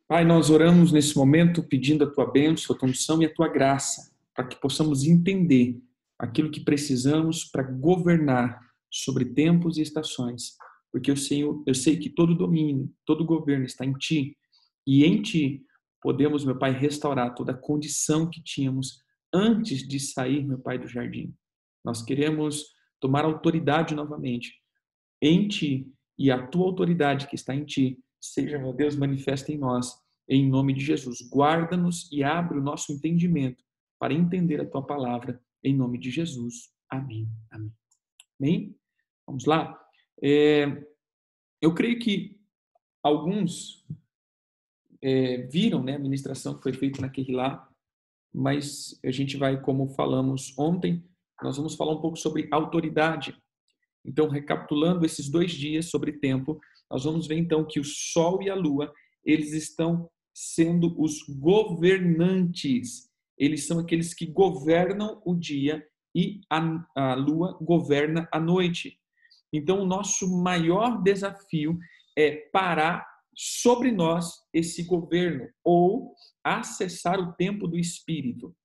Pai, nós oramos nesse momento pedindo a tua bênção, a tua unção e a tua graça, para que possamos entender aquilo que precisamos para governar sobre tempos e estações. Porque eu sei que todo domínio, todo governo está em ti, e em ti podemos, meu Pai, restaurar toda a condição que tínhamos antes de sair, meu Pai, do jardim. Nós queremos tomar autoridade novamente em ti, e a tua autoridade que está em ti seja, meu Deus, manifesta em nós, em nome de Jesus. Guarda-nos e abre o nosso entendimento para entender a tua palavra, em nome de Jesus. Amém. Amém. Amém? Vamos lá? Eu creio que alguns viram, né, a ministração que foi feita naquele lá, mas a gente vai, como falamos ontem, nós vamos falar um pouco sobre autoridade. Então, recapitulando esses 2 dias sobre tempo, nós vamos ver então que o Sol e a Lua, eles estão sendo os governantes. Eles são aqueles que governam o dia e a Lua governa a noite. Então, o nosso maior desafio é parar sobre nós esse governo ou acessar o tempo do Espírito.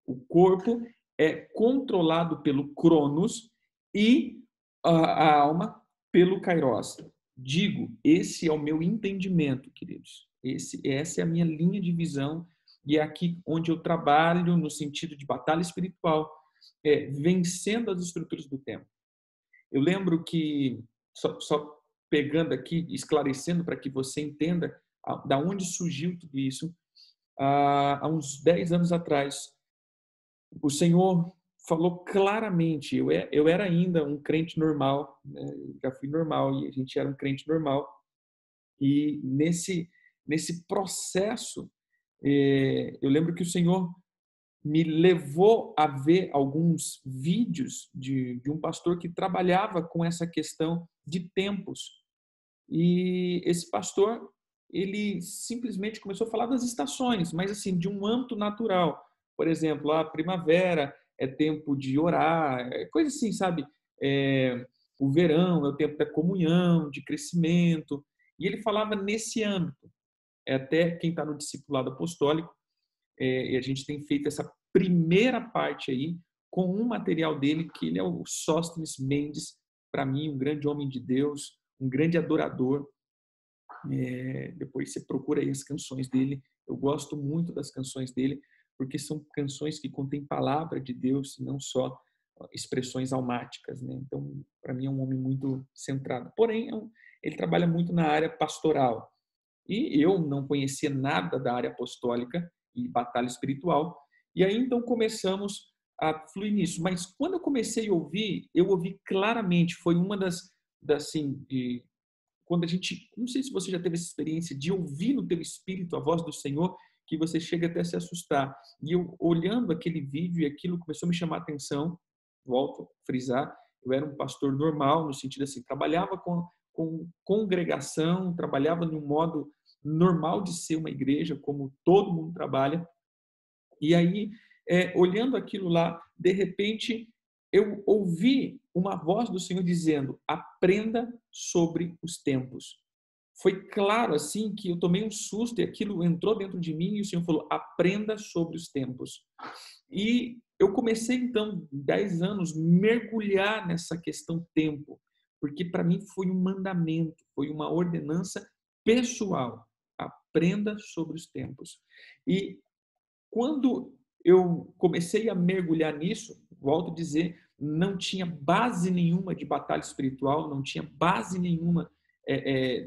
O corpo é controlado pelo Cronos e a alma pelo Kairos. Digo, esse é o meu entendimento, queridos. Essa é a minha linha de visão e é aqui onde eu trabalho no sentido de batalha espiritual, vencendo as estruturas do tempo. Eu lembro que, só pegando aqui, esclarecendo para que você entenda da onde surgiu tudo isso, há uns 10 anos atrás, o Senhor falou claramente, eu era ainda um crente normal, né? Já fui normal e a gente era um crente normal, e nesse processo, eu lembro que o Senhor me levou a ver alguns vídeos de um pastor que trabalhava com essa questão de tempos, e esse pastor, ele simplesmente começou a falar das estações, mas assim, de um âmbito natural. Por exemplo, a primavera é tempo de orar, coisa assim, sabe? O verão é o tempo da comunhão, de crescimento. E ele falava nesse âmbito. Até quem está no discipulado apostólico, e a gente tem feito essa primeira parte aí com um material dele, que ele é o Sóstenes Mendes, para mim, um grande homem de Deus, um grande adorador. Depois você procura aí as canções dele. Eu gosto muito das canções dele, porque são canções que contêm palavra de Deus, não só expressões almáticas, né? Então, para mim é um homem muito centrado. Porém, ele trabalha muito na área pastoral. E eu não conhecia nada da área apostólica e batalha espiritual. E aí, então, começamos a fluir nisso. Mas quando eu comecei a ouvir, eu ouvi claramente, foi uma assim, quando a gente, não sei se você já teve essa experiência de ouvir no teu espírito a voz do Senhor, que você chega até a se assustar. E eu, olhando aquele vídeo, e aquilo começou a me chamar a atenção, volto a frisar, eu era um pastor normal, no sentido assim, trabalhava com congregação, trabalhava de um modo normal de ser uma igreja, como todo mundo trabalha. E aí, olhando aquilo lá, de repente, eu ouvi uma voz do Senhor dizendo: aprenda sobre os tempos. Foi claro assim que eu tomei um susto e aquilo entrou dentro de mim e o Senhor falou: aprenda sobre os tempos. E eu comecei então, 10 anos, mergulhar nessa questão tempo, porque para mim foi um mandamento, foi uma ordenança pessoal. Aprenda sobre os tempos. E quando eu comecei a mergulhar nisso, volto a dizer, não tinha base nenhuma de batalha espiritual, não tinha base nenhuma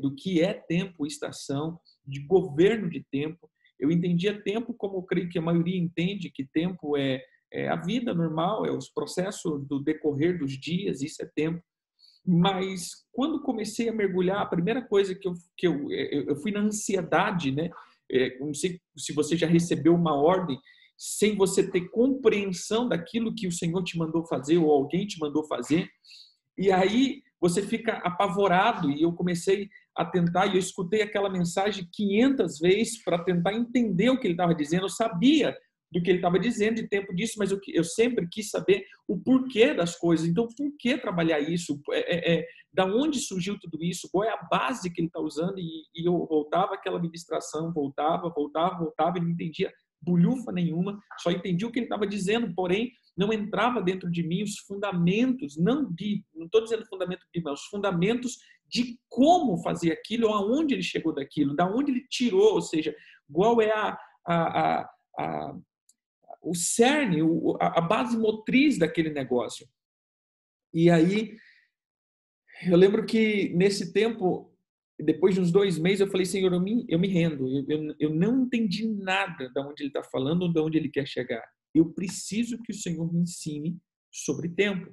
do que é tempo e estação, de governo de tempo. Eu entendia tempo como eu creio que a maioria entende, que tempo é a vida normal, é os processos do decorrer dos dias, isso é tempo. Mas quando comecei a mergulhar, a primeira coisa eu fui na ansiedade, né? Não sei se você já recebeu uma ordem sem você ter compreensão daquilo que o Senhor te mandou fazer ou alguém te mandou fazer. E aí você fica apavorado e eu comecei a tentar, e eu escutei aquela mensagem 500 vezes para tentar entender o que ele estava dizendo. Eu sabia do que ele estava dizendo de tempo disso, mas eu sempre quis saber o porquê das coisas. Então, por que trabalhar isso? Da onde surgiu tudo isso? Qual é a base que ele está usando? E eu voltava àquela ministração, voltava, e não entendia bulhufa nenhuma, só entendia o que ele estava dizendo, porém não entrava dentro de mim os fundamentos, não estou dizendo fundamento bíblico, mas os fundamentos de como fazer aquilo, ou aonde ele chegou daquilo, da onde ele tirou, ou seja, qual é o cerne, a base motriz daquele negócio. E aí, eu lembro que nesse tempo, depois de uns 2 meses, eu falei, Senhor, eu me rendo, eu não entendi nada de onde ele está falando ou de onde ele quer chegar. Eu preciso que o Senhor me ensine sobre tempo.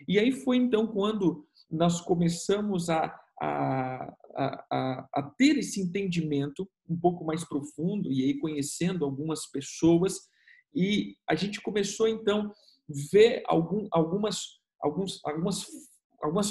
E aí foi então quando nós começamos a ter esse entendimento um pouco mais profundo, e aí conhecendo algumas pessoas, e a gente começou então a ver algumas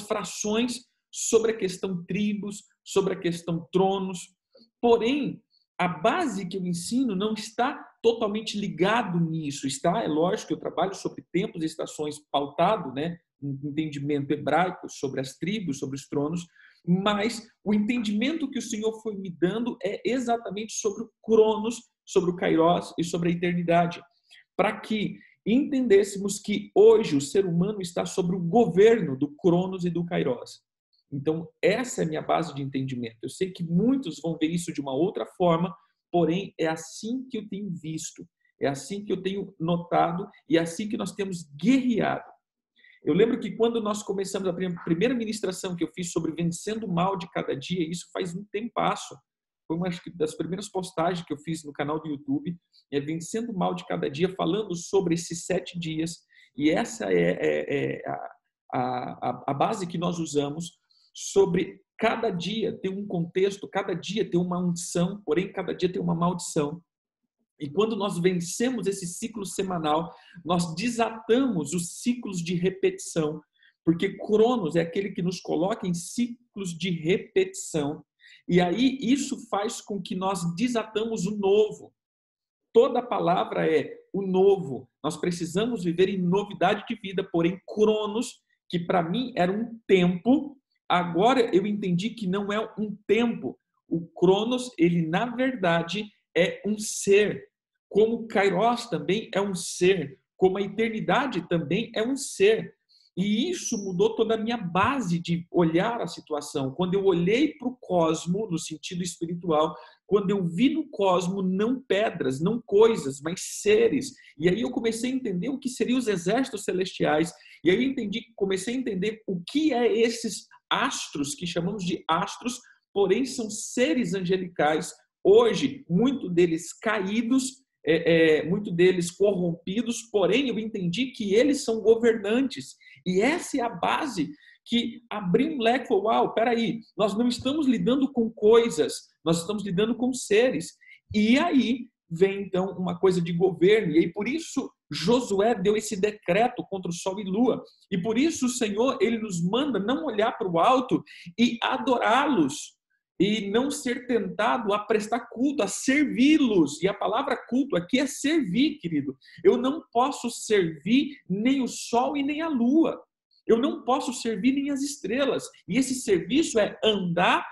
frações sobre a questão tribos, sobre a questão tronos. Porém, a base que eu ensino não está totalmente ligado nisso. Está, é lógico que eu trabalho sobre tempos e estações pautado, né, um entendimento hebraico sobre as tribos, sobre os tronos, mas o entendimento que o Senhor foi me dando é exatamente sobre o Cronos, sobre o Kairos e sobre a eternidade, para que entendêssemos que hoje o ser humano está sobre o governo do Cronos e do Kairos. Então, essa é a minha base de entendimento. Eu sei que muitos vão ver isso de uma outra forma, porém, é assim que eu tenho visto, é assim que eu tenho notado e é assim que nós temos guerreado. Eu lembro que quando nós começamos a primeira ministração que eu fiz sobre vencendo o mal de cada dia, isso faz um tempasso. Foi uma das primeiras postagens que eu fiz no canal do YouTube, vencendo o mal de cada dia, falando sobre esses 7 dias. E essa é a base que nós usamos sobre cada dia ter um contexto, cada dia ter uma unção, porém cada dia tem uma maldição. E quando nós vencemos esse ciclo semanal, nós desatamos os ciclos de repetição, porque Cronos é aquele que nos coloca em ciclos de repetição. E aí isso faz com que nós desatamos o novo. Toda palavra é o novo. Nós precisamos viver em novidade de vida, porém Cronos, que para mim era um tempo, agora eu entendi que não é um tempo. O Cronos, ele na verdade é um ser. Como o Kairos também é um ser. Como a eternidade também é um ser. E isso mudou toda a minha base de olhar a situação. Quando eu olhei para o cosmo, no sentido espiritual, quando eu vi no cosmo não pedras, não coisas, mas seres. E aí eu comecei a entender o que seriam os exércitos celestiais. E aí eu comecei a entender o que é esses astros, que chamamos de astros, porém são seres angelicais. Hoje, muito deles caídos, muito deles corrompidos, porém eu entendi que eles são governantes. E essa é a base que abriu um leque e falou, uau, peraí, nós não estamos lidando com coisas, nós estamos lidando com seres. E aí vem então uma coisa de governo, e aí por isso Josué deu esse decreto contra o sol e lua, e por isso o Senhor, ele nos manda não olhar para o alto e adorá-los, e não ser tentado a prestar culto, a servi-los. E a palavra culto aqui é servir, querido. Eu não posso servir nem o sol e nem a lua. Eu não posso servir nem as estrelas. E esse serviço é andar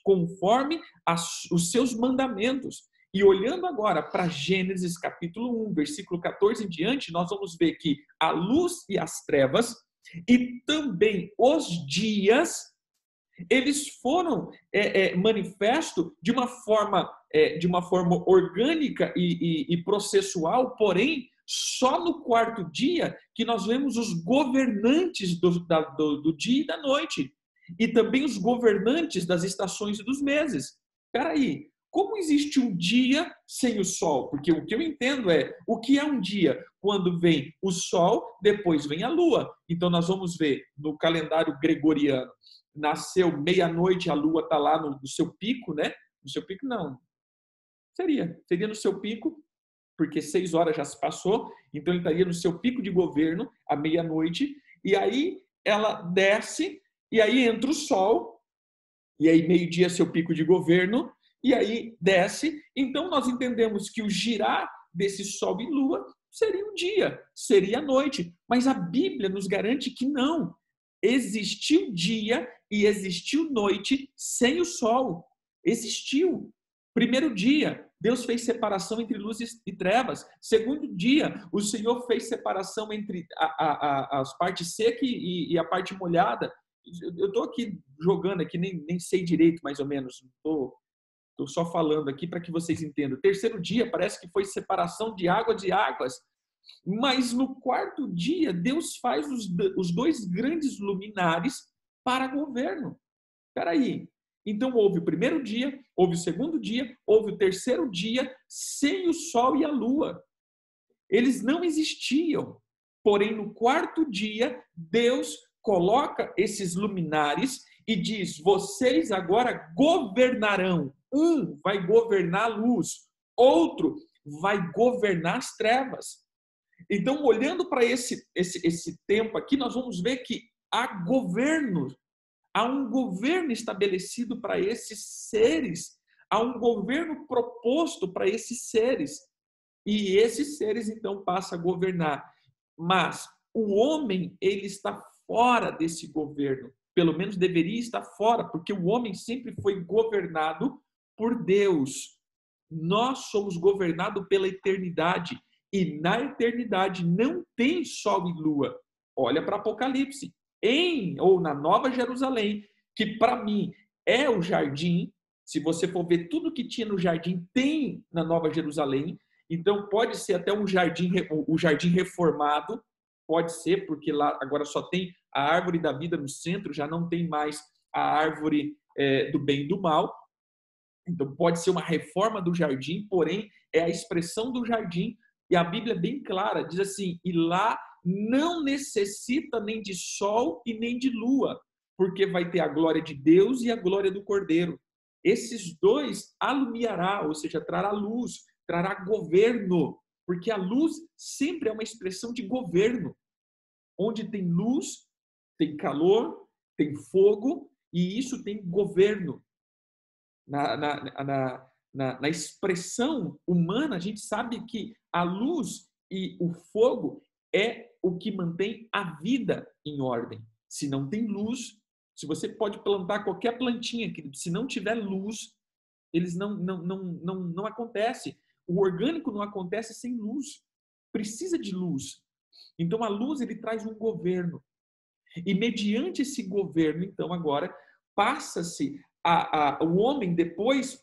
conforme os seus mandamentos. E olhando agora para Gênesis capítulo 1, versículo 14 em diante, nós vamos ver que a luz e as trevas e também os dias, eles foram manifestos de uma forma orgânica e processual, porém, só no 4º dia que nós vemos os governantes do dia e da noite, e também os governantes das estações e dos meses. Espera aí, como existe um dia sem o sol? Porque o que eu entendo é, o que é um dia? Quando vem o sol, depois vem a lua. Então nós vamos ver no calendário gregoriano, nasceu meia-noite, a lua está lá no seu pico, né? No seu pico, não. Seria no seu pico, porque 6 horas já se passou, então ele estaria no seu pico de governo, à meia-noite, e aí ela desce, e aí entra o sol, e aí meio-dia é seu pico de governo, e aí desce. Então nós entendemos que o girar desse sol e lua seria um dia, seria a noite, mas a Bíblia nos garante que não. Existiu dia e existiu noite sem o sol. Existiu. Primeiro dia, Deus fez separação entre luz e trevas. Segundo dia, o Senhor fez separação entre as partes secas e a parte molhada. Eu estou aqui jogando aqui, nem sei direito mais ou menos. Estou só falando aqui para que vocês entendam. Terceiro dia, parece que foi separação de águas. Mas no quarto dia, Deus faz os dois grandes luminares para governo. Espera aí. Então houve o primeiro dia, houve o segundo dia, houve o terceiro dia sem o sol e a lua. Eles não existiam. Porém, no quarto dia, Deus coloca esses luminares e diz: vocês agora governarão. Um vai governar a luz, outro vai governar as trevas. Então, olhando para esse tempo aqui, nós vamos ver que há um governo estabelecido para esses seres, há um governo proposto para esses seres, e esses seres então passam a governar. Mas o homem, ele está fora desse governo, pelo menos deveria estar fora, porque o homem sempre foi governado por Deus. Nós somos governados pela eternidade, e na eternidade não tem sol e lua. Olha para Apocalipse. Ou na Nova Jerusalém, que para mim é o jardim. Se você for ver tudo que tinha no jardim, tem na Nova Jerusalém. Então pode ser até o jardim reformado, pode ser, porque lá agora só tem a árvore da vida no centro, já não tem mais a árvore do bem e do mal. Então pode ser uma reforma do jardim, porém é a expressão do jardim. E a Bíblia é bem clara, diz assim: e lá não necessita nem de sol e nem de lua, porque vai ter a glória de Deus e a glória do Cordeiro. Esses dois alumiará, ou seja, trará luz, trará governo, porque a luz sempre é uma expressão de governo. Onde tem luz, tem calor, tem fogo, e isso tem governo. Na expressão humana, a gente sabe que a luz e o fogo é o que mantém a vida em ordem. Se não tem luz, se você pode plantar qualquer plantinha, se não tiver luz, eles não acontece. O orgânico não acontece sem luz. Precisa de luz. Então a luz, ele traz um governo. E mediante esse governo, então agora passa-se o homem depois,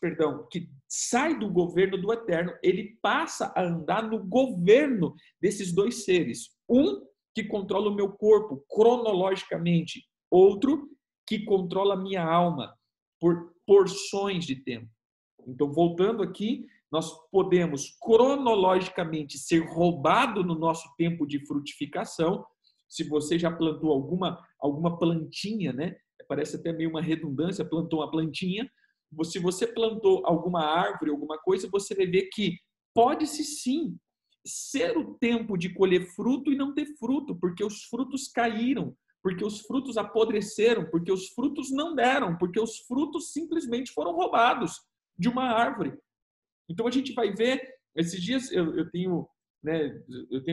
que sai do governo do eterno, ele passa a andar no governo desses dois seres. Um que controla o meu corpo cronologicamente, outro que controla a minha alma por porções de tempo. Então, voltando aqui, nós podemos cronologicamente ser roubado no nosso tempo de frutificação. Se você já plantou alguma plantinha, né? Parece até meio uma redundância, plantou uma plantinha. Se você plantou alguma árvore, alguma coisa, você vai ver que pode-se sim ser o tempo de colher fruto e não ter fruto, porque os frutos caíram, porque os frutos apodreceram, porque os frutos não deram, porque os frutos simplesmente foram roubados de uma árvore. Então a gente vai ver, esses dias eu tenho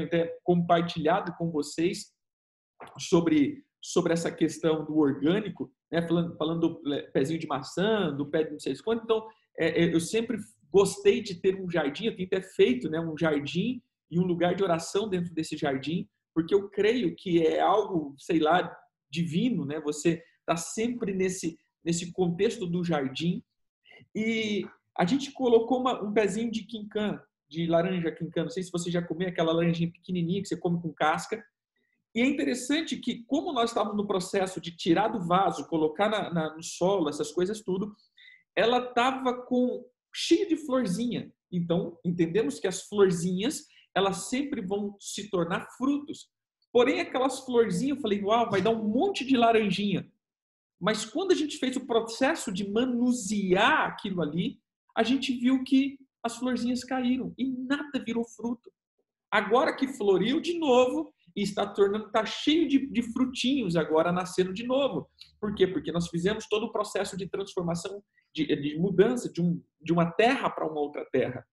até compartilhado com vocês sobre essa questão do orgânico, né? falando do pezinho de maçã, do pé de não sei quanto. Então, eu sempre gostei de ter um jardim, eu tenho até feito, né, um jardim e um lugar de oração dentro desse jardim, porque eu creio que é algo, sei lá, divino, né? Você está sempre nesse contexto do jardim. E a gente colocou um pezinho de quincan, de laranja quincan. Não sei se você já comeu aquela laranjinha pequenininha que você come com casca. E é interessante que, como nós estávamos no processo de tirar do vaso, colocar no solo, essas coisas tudo, ela estava cheia de florzinha. Então, entendemos que as florzinhas, elas sempre vão se tornar frutos. Porém, aquelas florzinhas, eu falei, uau, vai dar um monte de laranjinha. Mas quando a gente fez o processo de manusear aquilo ali, a gente viu que as florzinhas caíram e nada virou fruto. Agora que floriu de novo e está cheio de frutinhos agora nascendo de novo. Por quê? Porque nós fizemos todo o processo de transformação, de mudança de uma terra para uma outra terra.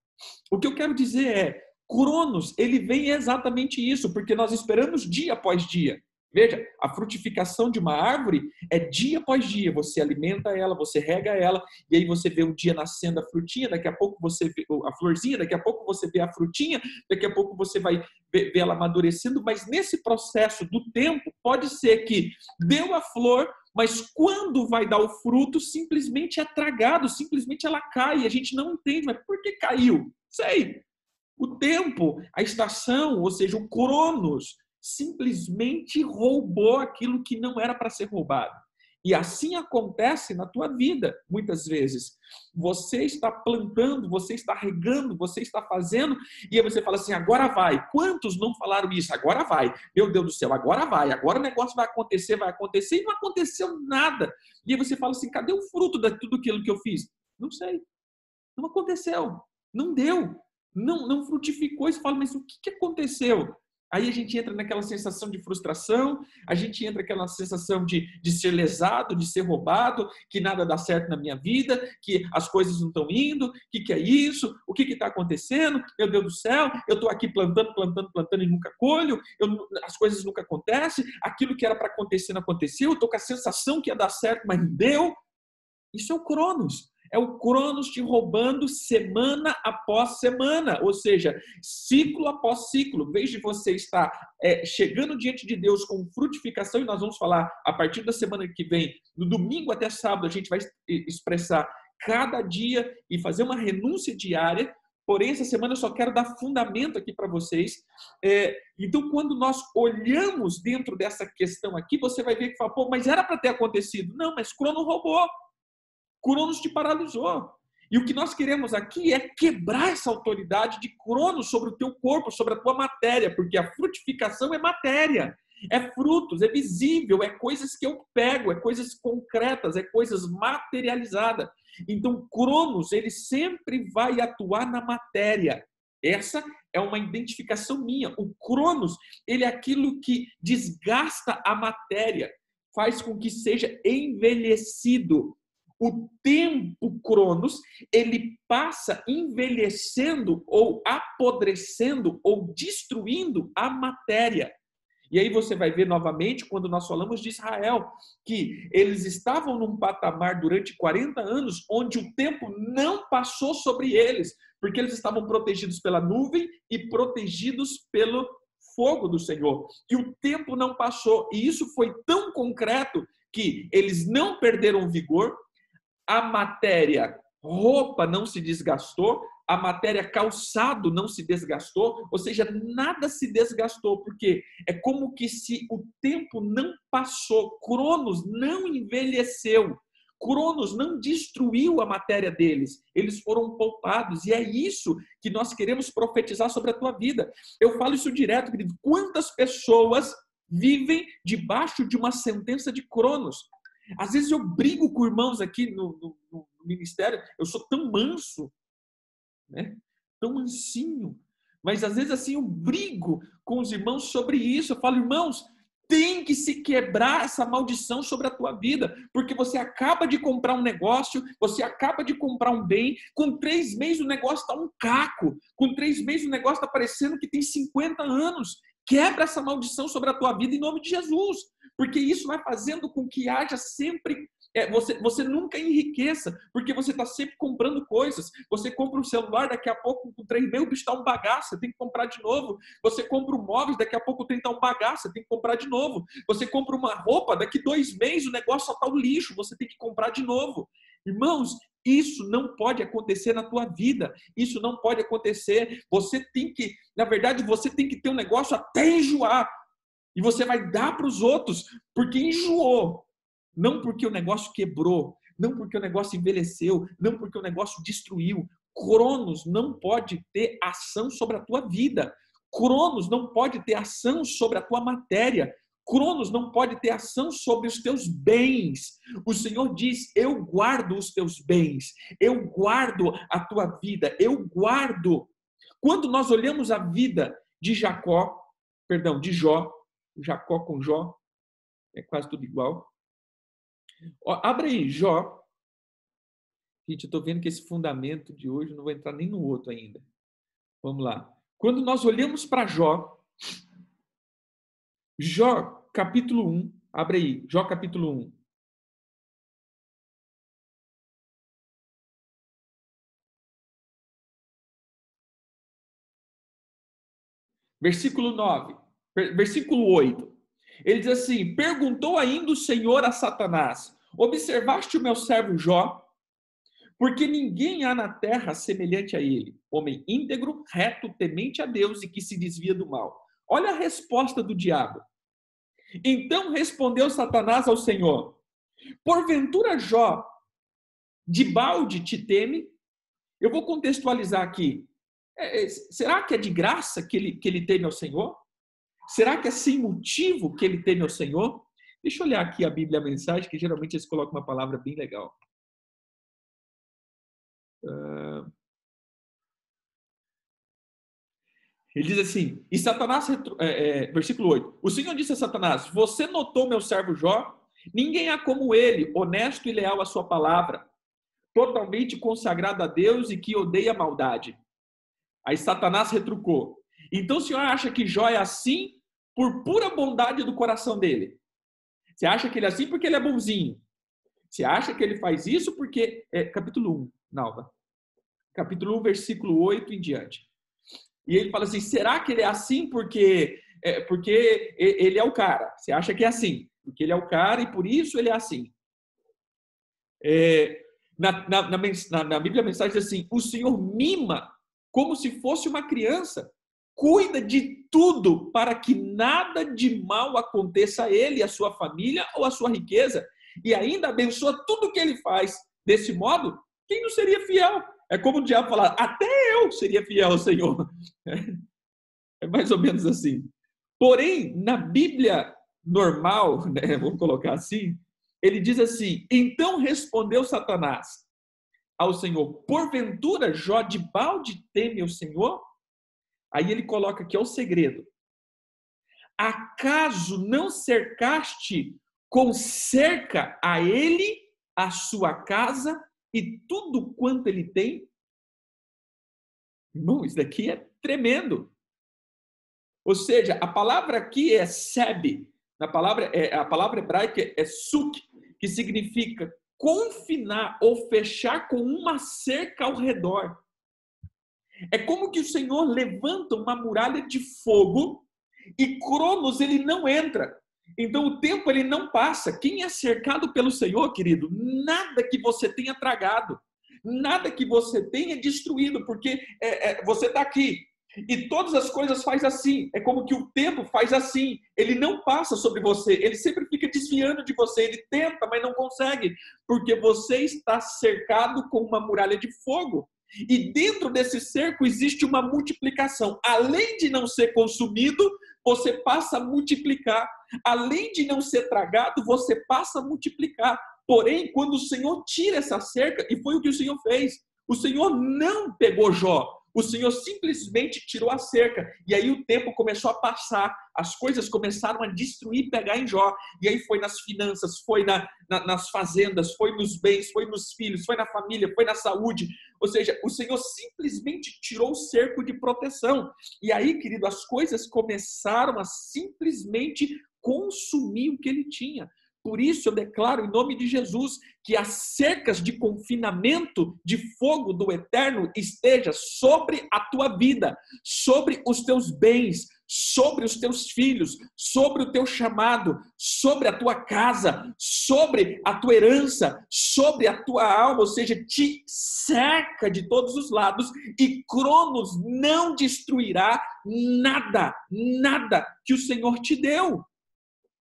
O que eu quero dizer é, Cronos, ele vem exatamente isso, porque nós esperamos dia após dia. Veja, a frutificação de uma árvore é dia após dia. Você alimenta ela, você rega ela, e aí você vê um dia nascendo a frutinha, daqui a pouco você vê a florzinha, daqui a pouco você vê a frutinha, daqui a pouco você vai ver ela amadurecendo, mas nesse processo do tempo, pode ser que deu a flor, mas quando vai dar o fruto, simplesmente é tragado, simplesmente ela cai, e a gente não entende, mas por que caiu? Sei. O tempo, a estação, ou seja, o Cronos, simplesmente roubou aquilo que não era para ser roubado. E assim acontece na tua vida, muitas vezes. Você está plantando, você está regando, você está fazendo, e aí você fala assim, agora vai. Quantos não falaram isso? Agora vai. Meu Deus do céu, agora vai. Agora o negócio vai acontecer, e não aconteceu nada. E aí você fala assim, cadê o fruto de tudo aquilo que eu fiz? Não sei. Não aconteceu. Não deu. Não frutificou. Você fala, mas o que aconteceu? Aí a gente entra naquela sensação de frustração, a gente entra naquela sensação de ser lesado, de ser roubado, que nada dá certo na minha vida, que as coisas não estão indo, que é isso? O que está acontecendo? Meu Deus do céu, eu estou aqui plantando e nunca colho, as coisas nunca acontecem, aquilo que era para acontecer não aconteceu, eu estou com a sensação que ia dar certo, mas não deu. Isso é o Cronos. É o Cronos te roubando semana após semana, ou seja, ciclo após ciclo. Em vez de você estar chegando diante de Deus com frutificação, e nós vamos falar a partir da semana que vem, no domingo até sábado, a gente vai expressar cada dia e fazer uma renúncia diária. Porém, essa semana eu só quero dar fundamento aqui para vocês. Então, quando nós olhamos dentro dessa questão aqui, você vai ver que fala, pô, mas era para ter acontecido. Não, mas Cronos roubou. Cronos te paralisou. E o que nós queremos aqui é quebrar essa autoridade de Cronos sobre o teu corpo, sobre a tua matéria, porque a frutificação é matéria, é frutos, é visível, é coisas que eu pego, é coisas concretas, é coisas materializadas. Então, Cronos, ele sempre vai atuar na matéria. Essa é uma identificação minha. O Cronos, ele é aquilo que desgasta a matéria, faz com que seja envelhecido. O tempo Cronos, ele passa envelhecendo ou apodrecendo ou destruindo a matéria. E aí você vai ver novamente, quando nós falamos de Israel, que eles estavam num patamar durante 40 anos, onde o tempo não passou sobre eles, porque eles estavam protegidos pela nuvem e protegidos pelo fogo do Senhor. E o tempo não passou. E isso foi tão concreto que eles não perderam vigor, a matéria roupa não se desgastou, a matéria calçado não se desgastou, ou seja, nada se desgastou, porque é como que se o tempo não passou, Cronos não envelheceu, Cronos não destruiu a matéria deles, eles foram poupados, e é isso que nós queremos profetizar sobre a tua vida. Eu falo isso direto, querido, quantas pessoas vivem debaixo de uma sentença de Cronos? Às vezes eu brigo com irmãos aqui no ministério, eu sou tão manso, né? Tão mansinho, mas às vezes assim eu brigo com os irmãos sobre isso. Eu falo, irmãos, tem que se quebrar essa maldição sobre a tua vida, porque você acaba de comprar um negócio, você acaba de comprar um bem, com 3 meses o negócio está um caco, com 3 meses o negócio está parecendo que tem 50 anos. Quebra essa maldição sobre a tua vida em nome de Jesus, porque isso vai fazendo com que haja sempre, você nunca enriqueça, porque você está sempre comprando coisas. Você compra um celular, daqui a pouco com 3 meses o bicho está um bagaço, você tem que comprar de novo. Você compra um móvel, daqui a pouco o trem está um bagaço, você tem que comprar de novo. Você compra uma roupa, daqui 2 meses o negócio só está um lixo, você tem que comprar de novo. Irmãos, isso não pode acontecer na tua vida. Isso não pode acontecer. Você tem que, na verdade, você tem que ter um negócio até enjoar. E você vai dar para os outros, porque enjoou. Não porque o negócio quebrou, não porque o negócio envelheceu, não porque o negócio destruiu. Cronos não pode ter ação sobre a tua vida. Cronos não pode ter ação sobre a tua matéria. Cronos não pode ter ação sobre os teus bens. O Senhor diz, eu guardo os teus bens, eu guardo a tua vida, eu guardo. Quando nós olhamos a vida de de Jó, Jacó com Jó, é quase tudo igual. Ó, abre aí, Jó. Gente, eu estou vendo que esse fundamento de hoje não vai entrar nem no outro ainda. Vamos lá. Quando nós olhamos para Jó, capítulo 1. Abre aí, Jó capítulo 1. Versículo 9. Versículo 8. Ele diz assim: perguntou ainda o Senhor a Satanás: observaste o meu servo Jó? Porque ninguém há na terra semelhante a ele, homem íntegro, reto, temente a Deus e que se desvia do mal. Olha a resposta do diabo. Então respondeu Satanás ao Senhor: porventura Jó de balde te teme? Eu vou contextualizar aqui. Será que é de graça que ele teme ao Senhor? Será que é sem motivo que ele teme ao Senhor? Deixa eu olhar aqui a Bíblia, a mensagem, que geralmente eles colocam uma palavra bem legal. Ele diz assim, e Satanás, versículo 8, o Senhor disse a Satanás: você notou meu servo Jó? Ninguém há como ele, honesto e leal à sua palavra, totalmente consagrado a Deus e que odeia a maldade. Aí Satanás retrucou: então o Senhor acha que Jó é assim por pura bondade do coração dele? Você acha que ele é assim porque ele é bonzinho? Você acha que ele faz isso porque... capítulo 1, Nalva. Capítulo 1, versículo 8 em diante. E ele fala assim, será que ele é assim porque ele é o cara? Você acha que é assim? Porque ele é o cara e por isso ele é assim. Na Bíblia a mensagem diz assim, o Senhor mima como se fosse uma criança. Cuida de tudo para que nada de mal aconteça a ele, a sua família ou a sua riqueza. E ainda abençoa tudo que ele faz. Desse modo, quem não seria fiel? É como o diabo falar, até eu seria fiel ao Senhor. É mais ou menos assim. Porém, na Bíblia normal, né, vamos colocar assim, ele diz assim, então respondeu Satanás ao Senhor, porventura Jó de balde teme o Senhor? Aí ele coloca aqui, é o segredo. Acaso não cercaste com cerca a ele, a sua casa e tudo quanto ele tem? Irmão, isso daqui é tremendo. Ou seja, a palavra aqui é seb, a palavra hebraica é suk, que significa confinar ou fechar com uma cerca ao redor. É como que o Senhor levanta uma muralha de fogo e Cronos ele não entra. Então o tempo ele não passa. Quem é cercado pelo Senhor, querido, nada que você tenha tragado, nada que você tenha destruído, porque você está aqui. E todas as coisas faz assim. É como que o tempo faz assim. Ele não passa sobre você. Ele sempre fica desviando de você. Ele tenta, mas não consegue. Porque você está cercado com uma muralha de fogo. E dentro desse cerco existe uma multiplicação. Além de não ser consumido, você passa a multiplicar. Além de não ser tragado, você passa a multiplicar. Porém, quando o Senhor tira essa cerca, e foi o que o Senhor fez, o Senhor não pegou Jó. O Senhor simplesmente tirou a cerca. E aí o tempo começou a passar. As coisas começaram a destruir, pegar em Jó. E aí foi nas finanças, foi nas fazendas, foi nos bens, foi nos filhos, foi na família, foi na saúde. Ou seja, o Senhor simplesmente tirou o cerco de proteção. E aí, querido, as coisas começaram a simplesmente consumir o que ele tinha. Por isso eu declaro em nome de Jesus que as cercas de confinamento de fogo do eterno esteja sobre a tua vida, sobre os teus bens, sobre os teus filhos, sobre o teu chamado, sobre a tua casa, sobre a tua herança, sobre a tua alma, ou seja, te cerca de todos os lados e Cronos não destruirá nada, nada que o Senhor te deu.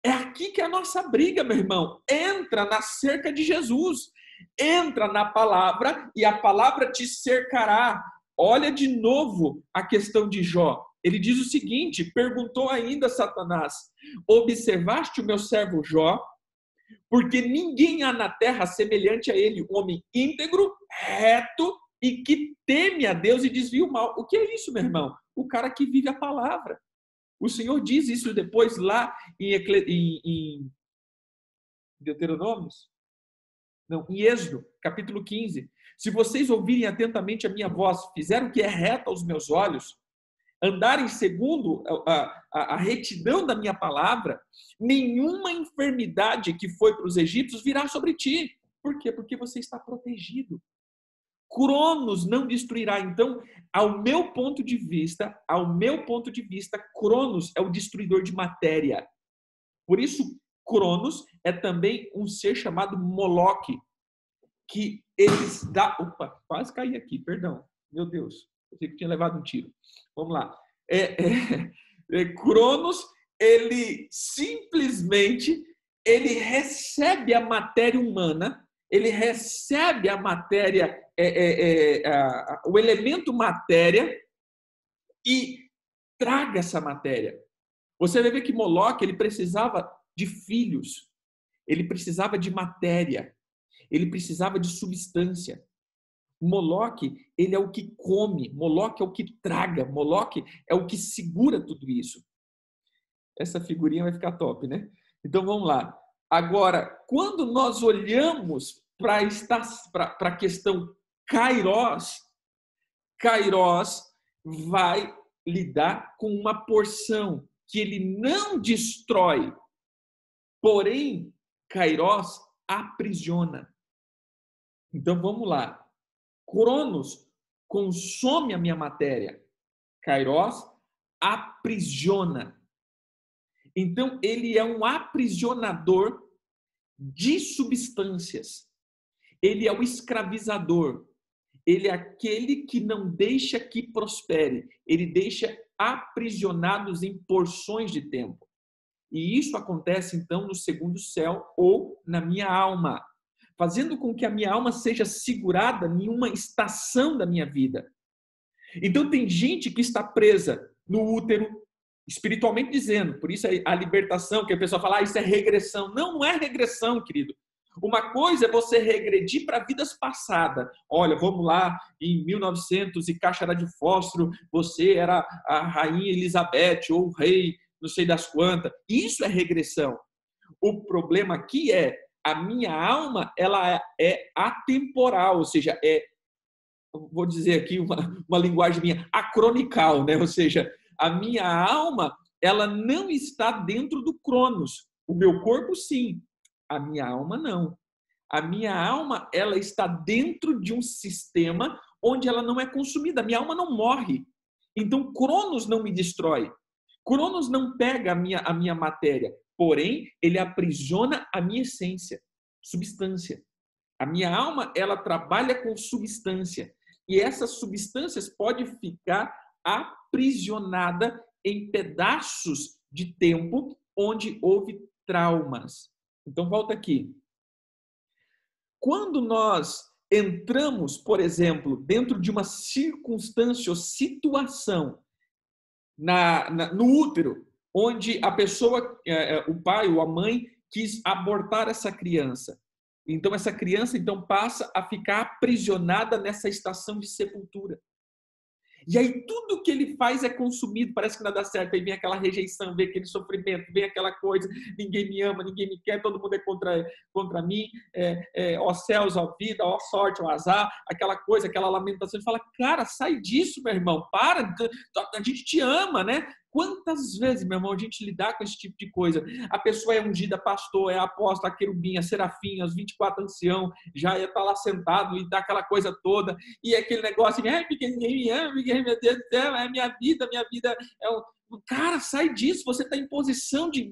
É aqui que é a nossa briga, meu irmão. Entra na cerca de Jesus. Entra na palavra e a palavra te cercará. Olha de novo a questão de Jó. Ele diz o seguinte, perguntou ainda Satanás, observaste o meu servo Jó? Porque ninguém há na terra semelhante a ele, um homem íntegro, reto e que teme a Deus e desvia o mal. O que é isso, meu irmão? O cara que vive a palavra. O Senhor diz isso depois lá em Deuteronômios? Não, em Êxodo, capítulo 15. Se vocês ouvirem atentamente a minha voz, fizerem o que é reto aos meus olhos, andarem segundo a retidão da minha palavra, nenhuma enfermidade que foi para os egípcios virá sobre ti. Por quê? Porque você está protegido. Cronos não destruirá. Então, ao meu ponto de vista, Cronos é o destruidor de matéria. Por isso, Cronos é também um ser chamado Moloque, que eles dá... Opa, quase caí aqui, perdão. Meu Deus, eu sei que tinha levado um tiro. Vamos lá. Cronos, ele simplesmente ele recebe a matéria humana, ele recebe a matéria, o elemento matéria e traga essa matéria. Você vai ver que Moloque, ele precisava de filhos, ele precisava de matéria, ele precisava de substância. Moloque, ele é o que come, Moloque é o que traga, Moloque é o que segura tudo isso. Essa figurinha vai ficar top, né? Então vamos lá. Agora, quando nós olhamos para a questão Kairos, Kairos vai lidar com uma porção que ele não destrói, porém, Kairos aprisiona. Então vamos lá. Cronos consome a minha matéria. Kairos aprisiona. Então, ele é um aprisionador de substâncias. Ele é o escravizador. Ele é aquele que não deixa que prospere. Ele deixa aprisionados em porções de tempo. E isso acontece, então, no segundo céu ou na minha alma, fazendo com que a minha alma seja segurada em uma estação da minha vida. Então, tem gente que está presa no útero, espiritualmente dizendo, por isso a libertação, que a pessoa fala, isso é regressão. Não, não é regressão, querido. Uma coisa é você regredir para vidas passadas. Olha, vamos lá, em 1900 e Cáchara de Fósforo, você era a rainha Elizabeth ou o rei, não sei das quantas. Isso é regressão. O problema aqui é a minha alma, ela é atemporal, ou seja, vou dizer aqui uma linguagem minha, acronical, né? Ou seja, a minha alma, ela não está dentro do Cronos. O meu corpo, sim. A minha alma, não. A minha alma, ela está dentro de um sistema onde ela não é consumida. A minha alma não morre. Então, Cronos não me destrói. Cronos não pega a minha matéria. Porém, ele aprisiona a minha essência, substância. A minha alma, ela trabalha com substância. E essas substâncias podem ficar aprisionada em pedaços de tempo onde houve traumas. Então, volta aqui. Quando nós entramos, por exemplo, dentro de uma circunstância ou situação no útero, onde a pessoa, o pai ou a mãe, quis abortar essa criança. Então, essa criança passa a ficar aprisionada nessa estação de sepultura. E aí tudo que ele faz é consumido, parece que nada dá certo, aí vem aquela rejeição, vem aquele sofrimento, vem aquela coisa, ninguém me ama, ninguém me quer, todo mundo é contra mim, ó céus, ó vida, ó sorte, ó azar, aquela coisa, aquela lamentação. Ele fala, cara, sai disso, meu irmão, para, a gente te ama, né? Quantas vezes, meu irmão, a gente lidar com esse tipo de coisa? A pessoa é ungida, pastor, é apóstolo, a querubim, a serafim, os 24 ancião, já ia estar lá sentado e dá aquela coisa toda, e aquele negócio, porque ninguém me ama, porque, meu Deus do céu, é minha vida é um... Cara, sai disso, você está em posição de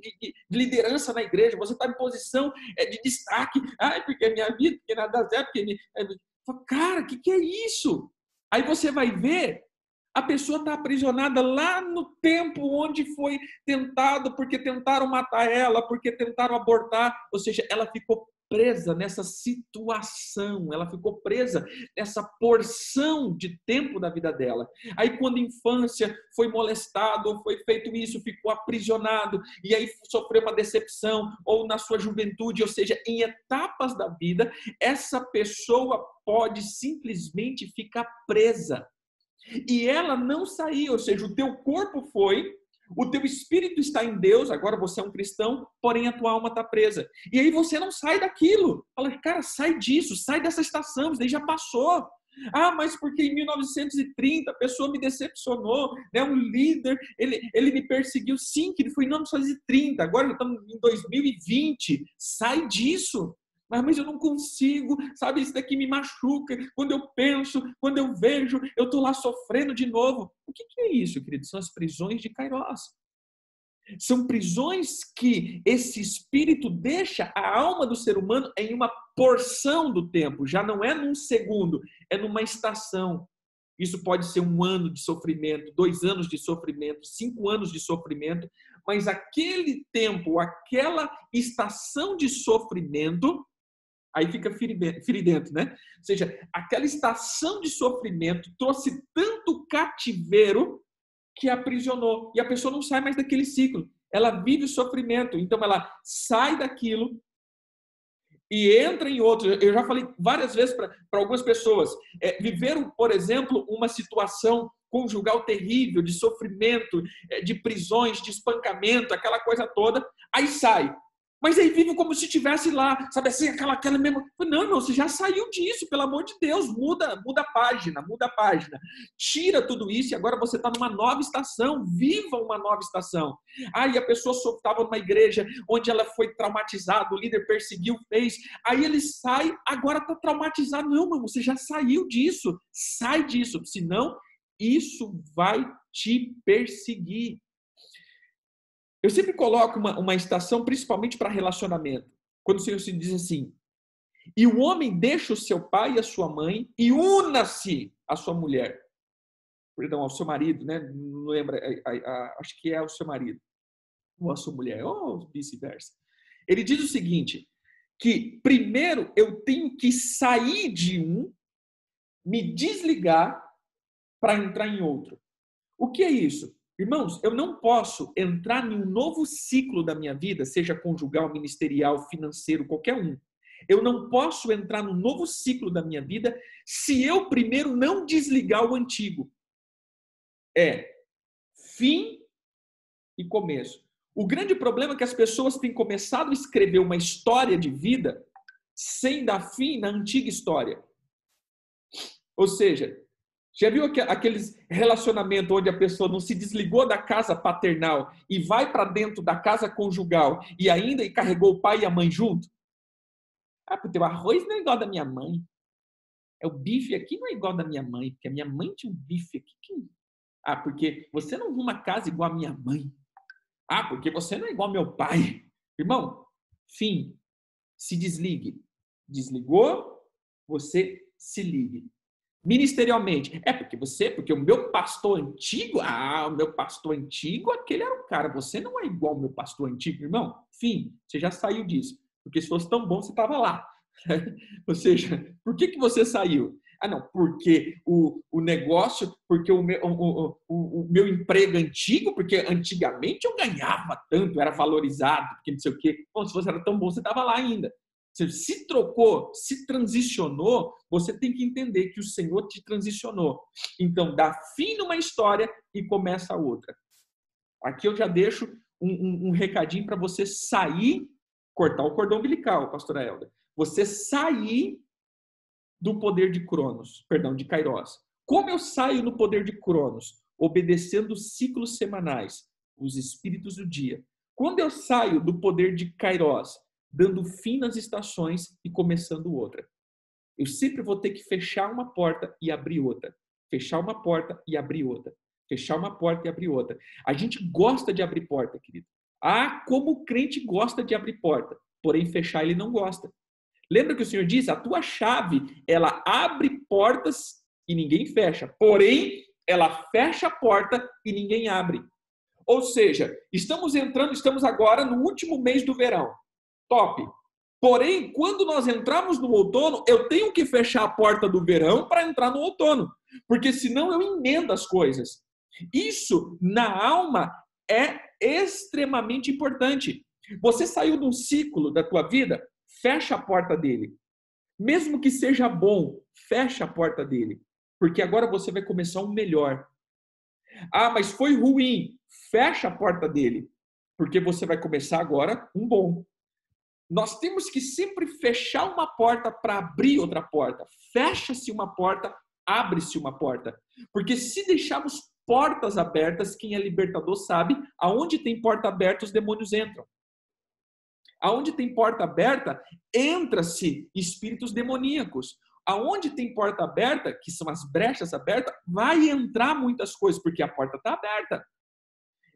liderança na igreja, você está em posição de destaque, porque é minha vida, porque nada dá certo, Cara, o que é isso? Aí você vai ver, a pessoa está aprisionada lá no tempo onde foi tentado, porque tentaram matar ela, porque tentaram abortar. Ou seja, ela ficou presa nessa situação, ela ficou presa nessa porção de tempo da vida dela. Aí quando a infância foi molestado, foi feito isso, ficou aprisionado, e aí sofreu uma decepção, ou na sua juventude, ou seja, em etapas da vida, essa pessoa pode simplesmente ficar presa. E ela não saiu, ou seja, o teu corpo foi, o teu espírito está em Deus, agora você é um cristão, porém a tua alma está presa. E aí você não sai daquilo. Fala, cara, sai disso, sai dessa estação, isso daí já passou. Ah, mas porque em 1930 a pessoa me decepcionou, né? Um líder, ele me perseguiu. Sim, que ele foi em 1930, agora já estamos em 2020. Sai disso. Mas eu não consigo, sabe? Isso daqui me machuca. Quando eu penso, quando eu vejo, eu estou lá sofrendo de novo. O que é isso, querido? São as prisões de Kairós. São prisões que esse espírito deixa a alma do ser humano em uma porção do tempo. Já não é num segundo, é numa estação. Isso pode ser 1 ano de sofrimento, 2 anos de sofrimento, 5 anos de sofrimento, mas aquele tempo, aquela estação de sofrimento, aí fica feridento, né? Ou seja, aquela estação de sofrimento trouxe tanto cativeiro que aprisionou. E a pessoa não sai mais daquele ciclo. Ela vive o sofrimento. Então, ela sai daquilo e entra em outro. Eu já falei várias vezes para algumas pessoas. Viveram, por exemplo, uma situação conjugal terrível, de sofrimento, de prisões, de espancamento, aquela coisa toda. Aí sai. Mas aí vive como se estivesse lá, sabe assim, aquela mesma... Não, irmão, você já saiu disso, pelo amor de Deus, muda a página. Tira tudo isso e agora você está numa nova estação, viva uma nova estação. Aí a pessoa estava numa igreja onde ela foi traumatizada, o líder perseguiu, fez, aí ele sai, agora está traumatizado. Não, irmão, você já saiu disso, sai disso, senão isso vai te perseguir. Eu sempre coloco uma estação, principalmente para relacionamento. Quando o Senhor se diz assim, e o homem deixa o seu pai e a sua mãe e una-se à sua mulher. Perdão, ao seu marido, né? Não lembro, acho que é ao seu marido. Ou à sua mulher, ou vice-versa. Ele diz o seguinte, que primeiro eu tenho que sair de um, me desligar para entrar em outro. O que é isso? Irmãos, eu não posso entrar em um novo ciclo da minha vida, seja conjugal, ministerial, financeiro, qualquer um. Eu não posso entrar num novo ciclo da minha vida se eu primeiro não desligar o antigo. É fim e começo. O grande problema é que as pessoas têm começado a escrever uma história de vida sem dar fim na antiga história. Ou seja, já viu aqueles relacionamentos onde a pessoa não se desligou da casa paternal e vai para dentro da casa conjugal e ainda carregou o pai e a mãe junto? Ah, porque o arroz não é igual da minha mãe. O bife aqui não é igual da minha mãe, porque a minha mãe tinha um bife aqui. Ah, porque você não arruma casa igual a minha mãe. Ah, porque você não é igual ao meu pai. Irmão, fim. Se desligue. Desligou, você se ligue. Ministerialmente. Porque o meu pastor antigo, aquele era um cara. Você não é igual ao meu pastor antigo, irmão. Fim. Você já saiu disso. Porque se fosse tão bom, você estava lá. Ou seja, por que você saiu? Ah, não, porque o negócio, porque o meu emprego antigo, porque antigamente eu ganhava tanto, era valorizado, porque não sei o quê. Bom, se você era tão bom, você estava lá ainda. Você se trocou, se transicionou, você tem que entender que o Senhor te transicionou. Então, dá fim numa história e começa a outra. Aqui eu já deixo um recadinho para você sair, cortar o cordão umbilical, pastora Helder. Você sair do poder de Cronos, de Kairós. Como eu saio no poder de Cronos? Obedecendo os ciclos semanais, os espíritos do dia. Quando eu saio do poder de Kairós, dando fim nas estações e começando outra. Eu sempre vou ter que fechar uma porta e abrir outra. Fechar uma porta e abrir outra. Fechar uma porta e abrir outra. A gente gosta de abrir porta, querido. Ah, como o crente gosta de abrir porta. Porém, fechar ele não gosta. Lembra que o Senhor disse? A tua chave, ela abre portas e ninguém fecha. Porém, ela fecha a porta e ninguém abre. Ou seja, estamos agora no último mês do verão. Top. Porém, quando nós entramos no outono, eu tenho que fechar a porta do verão para entrar no outono. Porque senão eu emendo as coisas. Isso, na alma, é extremamente importante. Você saiu de um ciclo da tua vida, fecha a porta dele. Mesmo que seja bom, fecha a porta dele. Porque agora você vai começar um melhor. Ah, mas foi ruim. Fecha a porta dele. Porque você vai começar agora um bom. Nós temos que sempre fechar uma porta para abrir outra porta. Fecha-se uma porta, abre-se uma porta. Porque se deixarmos portas abertas, quem é libertador sabe, aonde tem porta aberta, os demônios entram. Aonde tem porta aberta, entra-se espíritos demoníacos. Aonde tem porta aberta, que são as brechas abertas, vai entrar muitas coisas, porque a porta está aberta.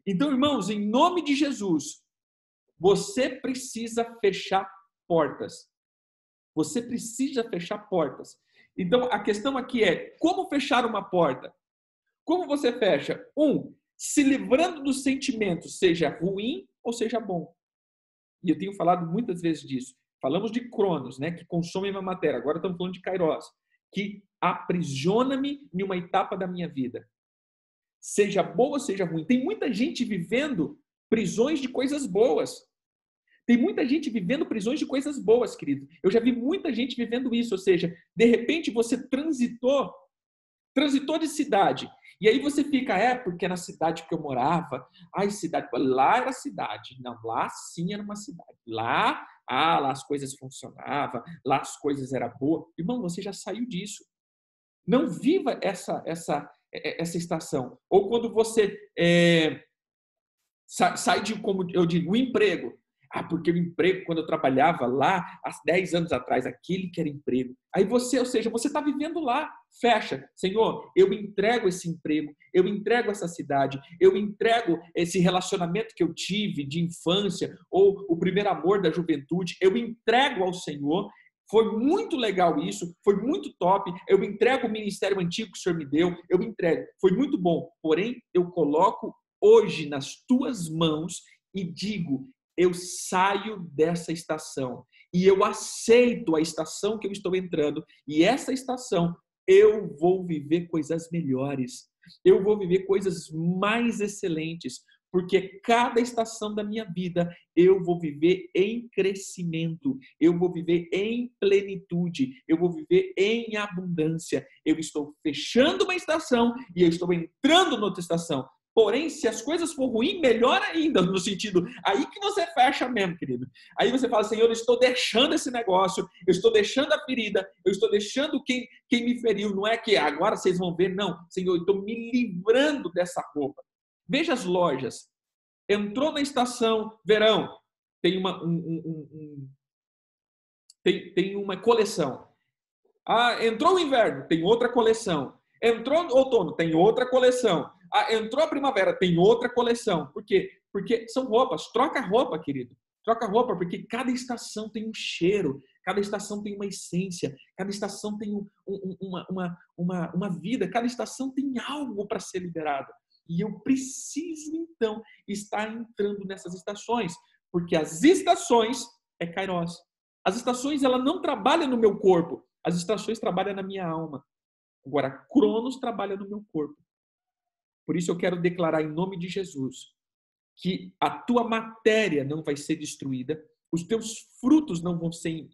Então, irmãos, em nome de Jesus, você precisa fechar portas. Você precisa fechar portas. Então, a questão aqui é, como fechar uma porta? Como você fecha? Se livrando dos sentimentos, seja ruim ou seja bom. E eu tenho falado muitas vezes disso. Falamos de Cronos, né, que consome a minha matéria. Agora estamos falando de Kairos, que aprisiona-me em uma etapa da minha vida. Seja boa ou seja ruim. Tem muita gente vivendo prisões de coisas boas. Tem muita gente vivendo prisões de coisas boas, querido. Eu já vi muita gente vivendo isso. Ou seja, de repente você transitou de cidade. E aí você fica, porque na cidade que eu morava, lá era cidade. Não, lá sim era uma cidade. Lá as coisas funcionavam, lá as coisas eram boas. Irmão, você já saiu disso. Não viva essa estação. Ou quando você sai de, como eu digo, o emprego. Porque o emprego, quando eu trabalhava lá, há 10 anos atrás, aquele que era emprego. Aí você, ou seja, você está vivendo lá. Fecha. Senhor, eu entrego esse emprego, eu entrego essa cidade, eu entrego esse relacionamento que eu tive de infância, ou o primeiro amor da juventude, eu entrego ao Senhor. Foi muito legal isso, foi muito top. Eu entrego o ministério antigo que o Senhor me deu, eu entrego. Foi muito bom. Porém, eu coloco hoje nas tuas mãos e digo, eu saio dessa estação e eu aceito a estação que eu estou entrando, e essa estação eu vou viver coisas melhores, eu vou viver coisas mais excelentes, porque cada estação da minha vida eu vou viver em crescimento, eu vou viver em plenitude, eu vou viver em abundância. Eu estou fechando uma estação e eu estou entrando noutra estação. Porém, se as coisas for ruim, melhor ainda, no sentido, aí que você fecha mesmo, querido. Aí você fala, Senhor, eu estou deixando esse negócio, eu estou deixando a ferida, eu estou deixando quem me feriu. Não é que agora vocês vão ver, não. Senhor, eu estou me livrando dessa roupa. Veja as lojas. Entrou na estação verão, tem tem uma coleção. Entrou o inverno, tem outra coleção. Entrou o outono, tem outra coleção. Entrou a primavera, tem outra coleção. Por quê? Porque são roupas. Troca roupa, querido. Troca roupa, porque cada estação tem um cheiro, cada estação tem uma essência, cada estação tem uma vida, cada estação tem algo para ser liberado. E eu preciso, então, estar entrando nessas estações, porque as estações é Kairos. As estações, ela não trabalha no meu corpo, as estações trabalham na minha alma. Agora, Cronos trabalha no meu corpo. Por isso eu quero declarar em nome de Jesus que a tua matéria não vai ser destruída, os teus frutos não vão ser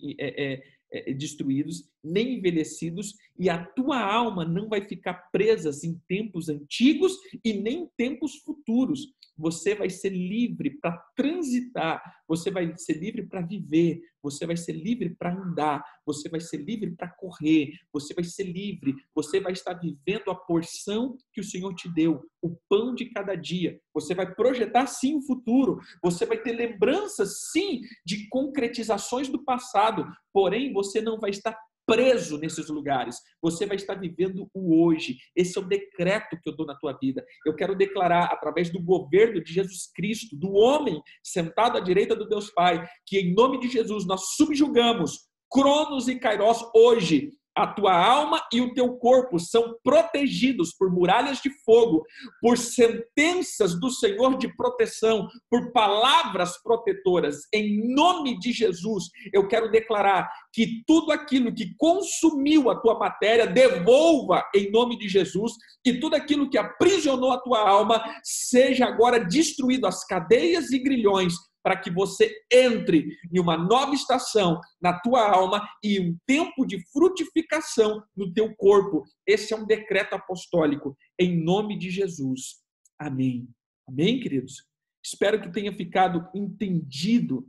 destruídos, nem envelhecidos, e a tua alma não vai ficar presa em tempos antigos e nem em tempos futuros. Você vai ser livre para transitar, você vai ser livre para viver, você vai ser livre para andar, você vai ser livre para correr, você vai ser livre, você vai estar vivendo a porção que o Senhor te deu, o pão de cada dia. Você vai projetar sim o futuro, você vai ter lembranças sim de concretizações do passado, porém você não vai estar preso nesses lugares, você vai estar vivendo o hoje. Esse é o decreto que eu dou na tua vida. Eu quero declarar, através do governo de Jesus Cristo, do homem sentado à direita do Deus Pai, que em nome de Jesus nós subjugamos Cronos e Kairos hoje. A tua alma e o teu corpo são protegidos por muralhas de fogo, por sentenças do Senhor de proteção, por palavras protetoras. Em nome de Jesus, eu quero declarar que tudo aquilo que consumiu a tua matéria, devolva em nome de Jesus, e tudo aquilo que aprisionou a tua alma, seja agora destruído, as cadeias e grilhões, para que você entre em uma nova estação na tua alma e um tempo de frutificação no teu corpo. Esse é um decreto apostólico, em nome de Jesus. Amém. Amém, queridos? Espero que tenha ficado entendido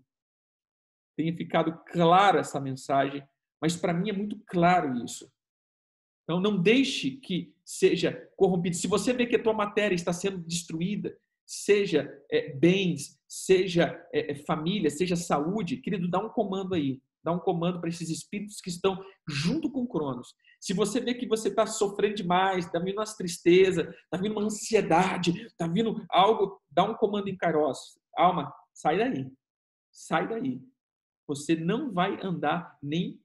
tenha ficado clara essa mensagem, mas para mim é muito claro isso. Então, não deixe que seja corrompido. Se você vê que a tua matéria está sendo destruída, seja bens, seja família, seja saúde, querido, dá um comando aí. Dá um comando para esses espíritos que estão junto com Cronos. Se você vê que você está sofrendo demais, está vindo umas tristezas, está vindo uma ansiedade, está vindo algo, dá um comando em Kairos. Alma, sai daí. Sai daí. Você não vai andar em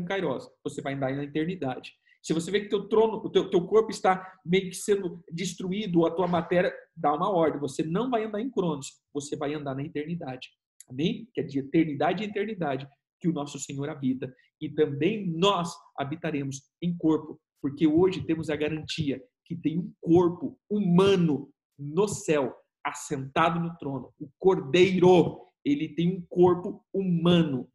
Kairos, você vai andar na eternidade. Se você vê que teu trono, o teu corpo está meio que sendo destruído, ou a tua matéria, dá uma ordem. Você não vai andar em Cronos, você vai andar na eternidade. Amém? Que é de eternidade em eternidade que o nosso Senhor habita. E também nós habitaremos em corpo, porque hoje temos a garantia que tem um corpo humano no céu, assentado no trono. O Cordeiro, ele tem um corpo humano.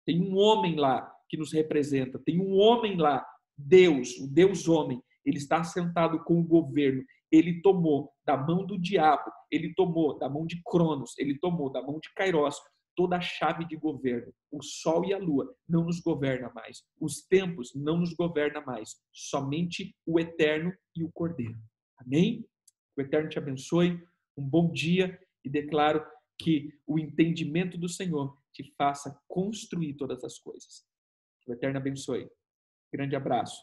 Tem um homem lá que nos representa. Tem um homem lá, Deus, o Deus homem. Ele está sentado com o governo. Ele tomou da mão do diabo, ele tomou da mão de Cronos, ele tomou da mão de Kairos toda a chave de governo. O sol e a lua não nos governam mais. Os tempos não nos governam mais. Somente o eterno e o Cordeiro. Amém? O eterno te abençoe. Um bom dia e declaro que o entendimento do Senhor te faça construir todas as coisas. Que o Eterno abençoe. Grande abraço.